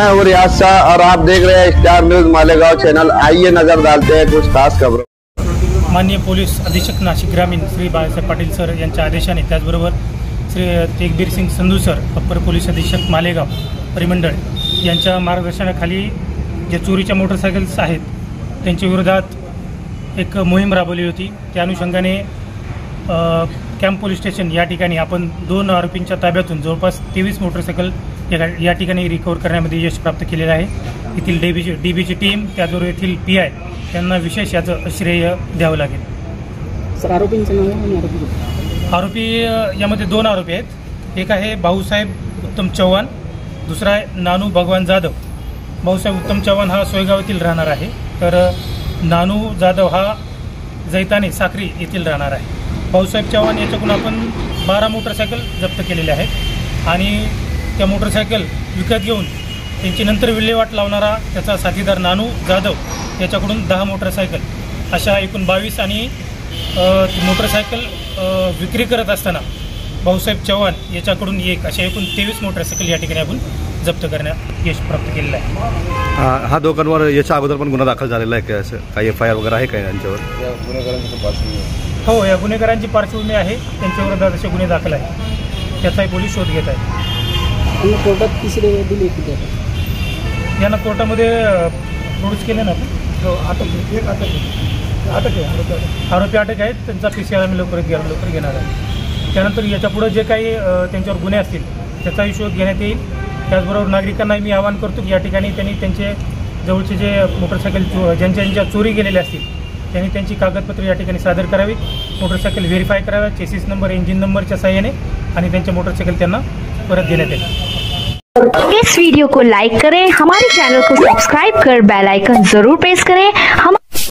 मैं हूँ रियाज शाह और आप देख रहे हैं स्टार न्यूज मालेगांव चैनल। आइए नजर डालते हैं कुछ खास खबरों। माननीय पोलीस अधीक्षक नाशिक ग्रामीण श्री बाळासाहेब पाटील सर यांच्या आदेशाने, त्याचबरोबर Shri Tegbir Singh Sandhu sir upper police अधीक्षक मालेगाव परिमंडळ यांच्या मार्गदर्शनाखाली जे चोरीच्या मोटरसायकल्स आहेत त्यांच्या विरोधात एक मोहीम राबवली होती। त्या अनुषंगाने कॅम्प पोलीस स्टेशन या ठिकाणी आपण 2 आरोपींच्या ताब्यातून जवळपास 23 मोटरसायकल या ठिकाणी रिकव्हर करण्यामध्ये यश प्राप्त केलेलं आहे। येथील डीबीची टीम, त्याचबरोबर येथील PI यांना विशेष याचं श्रेय द्यावं लागेल। सर, आरोपींचं नाव? आरोपी यामध्ये 2 आरोपी आहेत। एक आहे भाऊसाहेब उत्तम चव्हाण, दुसरा आहे नानू भगवान जाधव। भाऊसाहेब उत्तम चव्हाण हा सोयगाव येथील राहणार आहे, तर नानू जाधव हा जैताने साखरी येथील राहणार आहे। भाऊसाहेब चव्हाण याच्याकडून आपण 12 मोटरसायकल जप्त केलेले आहेत आणि त्या मोटरसायकल विकत घेऊन त्यांची नंतर विल्हेवाट लावणारा त्याचा साथीदार नानू जाधव याच्याकडून 10 मोटरसायकल अशा एकूण 22 आणि मोटरसायकल विक्री करत असताना भाऊसाहेब चव्हाण याच्याकडून 1 अशा एकूण 23 मोटरसायकल या ठिकाणी आपण जप्त करण्यात यश प्राप्त केलेलं आहे। हा दोघांवर याच्या अगोदर पण गुन्हा दाखल झालेला आहे का? असं काही FIR वगैरे आहे का यांच्यावर? हो, या गुन्हेगारांची पार्श्वभूमी आहे, त्यांच्या विरोधात असे गुन्हे दाखल आहेत, त्याचाही पोलीस शोध घेत आहेत। कोर्टात तिसरी दिली किती? यांना कोर्टामध्ये प्रोड्यूस केले ना आपण, आरोपी अटक आहेत, त्यांचा PCR आम्ही लवकर घेणार आहे। त्यानंतर याच्यापुढे जे काही त्यांच्यावर गुन्हे असतील त्याचाही शोध घेण्यात येईल। त्याचबरोबर नागरिकांना मी आवाहन करतो की या ठिकाणी त्यांनी त्यांचे जवळचे जे मोटरसायकल ज्यांच्या चोरी गेलेले असतील त्यांनी त्यांची कागदपत्रे या ठिकाणी सादर करावीत, मोटरसायकल व्हेरीफाय कराव्या चेसिस नंबर, इंजिन नंबरच्या सहाय्याने, आणि त्यांच्या मोटरसायकल त्यांना परत देण्यात येईल। इस वीडियो को लाइक करें, हमारे चैनल को सब्सक्राइब कर बेल आइकन जरूर प्रेस करें। हम